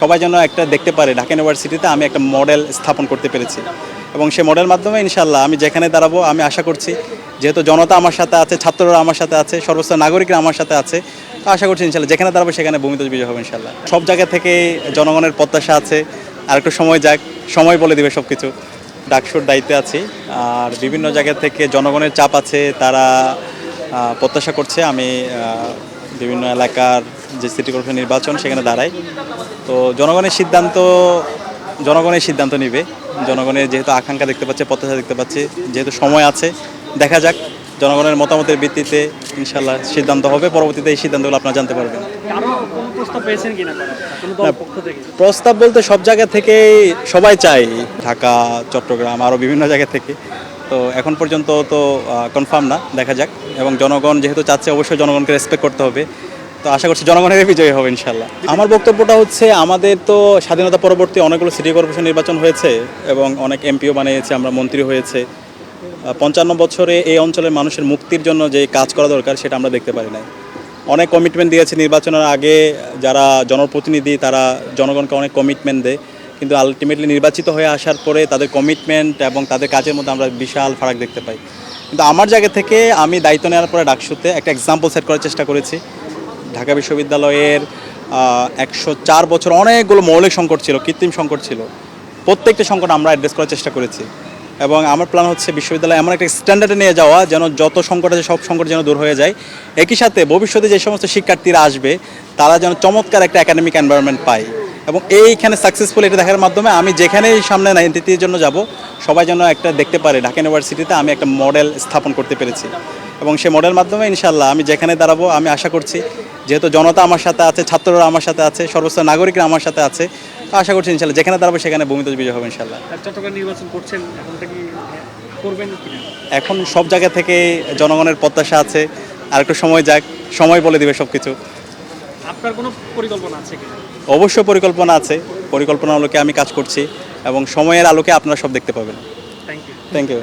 সবাই যেন একটা দেখতে পারে ঢাকা ইউনিভার্সিটিতে আমি একটা মডেল স্থাপন করতে পেরেছি এবং সেই মডেল মাধ্যমে ইনশাআল্লাহ আমি যেখানে দাঁড়াবো আমি আশা করছি যেহেতু জনতা আমার সাথে আছে, ছাত্ররা আমার সাথে আছে, সর্বোচ্চ নাগরিকরা আমার সাথে আছে, তো আশা করছি ইনশাআল্লাহ যেখানে দাঁড়াবো সেখানে ভূমিতে বিজয় হবে ইনশাআল্লাহ। সব জায়গা থেকে জনগণের প্রত্যাশা আছে, আর একটু সময় যাক, সময় বলে দিবে সব কিছু। ডাকসুর দায়িত্বে আছি, আর বিভিন্ন জায়গা থেকে জনগণের চাপ আছে, তারা প্রত্যাশা করছে আমি বিভিন্ন এলাকার যে সিটি কর্পোরেশন নির্বাচন সেখানে দাঁড়াই। তো জনগণের সিদ্ধান্ত নেবে। জনগণের যেহেতু আকাঙ্ক্ষা দেখতে পাচ্ছে, প্রত্যাশা দেখতে পাচ্ছে, যেহেতু সময় আছে, দেখা যাক জনগণের মতামতের ভিত্তিতে ইনশাল্লাহ সিদ্ধান্ত হবে। পরবর্তীতে এই সিদ্ধান্তগুলো আপনারা জানতে পারবেন। প্রস্তাব বলতে সব জায়গা থেকে সবাই চায়, ঢাকা, চট্টগ্রাম, আরও বিভিন্ন জায়গা থেকে। তো এখন পর্যন্ত তো কনফার্ম না, দেখা যাক। এবং জনগণ যেহেতু চাচ্ছে, অবশ্যই জনগণকে রেসপেক্ট করতে হবে। তো আশা করছি জনগণের বিজয় হবে ইনশাল্লাহ। আমার বক্তব্যটা হচ্ছে, আমাদের তো স্বাধীনতা পরবর্তী অনেকগুলো সিটি কর্পোরেশন নির্বাচন হয়েছে এবং অনেক এমপিও বানিয়েছে, আমরা মন্ত্রী হয়েছে। 55 বছরে এই অঞ্চলের মানুষের মুক্তির জন্য যে কাজ করা দরকার সেটা আমরা দেখতে পারি নাই। অনেক কমিটমেন্ট দিয়েছে নির্বাচনের আগে, যারা জনপ্রতিনিধি তারা জনগণকে অনেক কমিটমেন্ট দেয়, কিন্তু আলটিমেটলি নির্বাচিত হয়ে আসার পরে তাদের কমিটমেন্ট এবং তাদের কাজের মধ্যে আমরা বিশাল ফারাক দেখতে পাই। কিন্তু আমার জায়গা থেকে আমি দায়িত্ব নেওয়ার পরে ডাকসুতে একটা এক্সাম্পল সেট করার চেষ্টা করেছি। ঢাকা বিশ্ববিদ্যালয়ের 104 বছর অনেকগুলো মৌলিক সংকট ছিল, কৃত্রিম সংকট ছিল, প্রত্যেকটা সংকট আমরা অ্যাড্রেস করার চেষ্টা করেছি। এবং আমার প্ল্যান হচ্ছে বিশ্ববিদ্যালয় এমন একটা স্ট্যান্ডার্ডে নিয়ে যাওয়া যেন যত সংকট আছে সব সংকট যেন দূর হয়ে যায়। একই সাথে ভবিষ্যতে যে সমস্ত শিক্ষার্থীরা আসবে তারা যেন চমৎকার একটা একাডেমিক এনভায়রনমেন্ট পায়। এবং এইখানে সাকসেসফুল এটা দেখার মাধ্যমে আমি যেখানেই সামনে নাইনটির জন্য যাব, সবাই যেন একটা দেখতে পারে ঢাকা ইউনিভার্সিটিতে আমি একটা মডেল স্থাপন করতে পেরেছি। এবং সেই মডেল মাধ্যমে ইনশাআল্লাহ আমি যেখানে দাঁড়াবো আমি আশা করছি যেহেতু জনতা আমার সাথে আছে, ছাত্ররা আমার সাথে আছে, সর্বোচ্চ নাগরিকরা আমার সাথে আছে, তো আশা করছি ইনশাআল্লাহ যেখানে দাঁড়াবো সেখানে ভূমিতে বিজয় হবে ইনশাআল্লাহ। চট্টগ্রাম নির্বাচন করছেন, এখন থেকে করবেন কিনা? এখন সব জায়গা থেকে জনগণের প্রত্যাশা আছে, আর একটু সময় যাক, সময় বলে দিবে সব কিছু। আপনার কোনো পরিকল্পনা আছে কিনা? অবশ্যই পরিকল্পনা আছে, পরিকল্পনার আলোকে আমি কাজ করছি এবং সময়ের আলোকে আপনারা সব দেখতে পাবেন। Thank you. Thank you.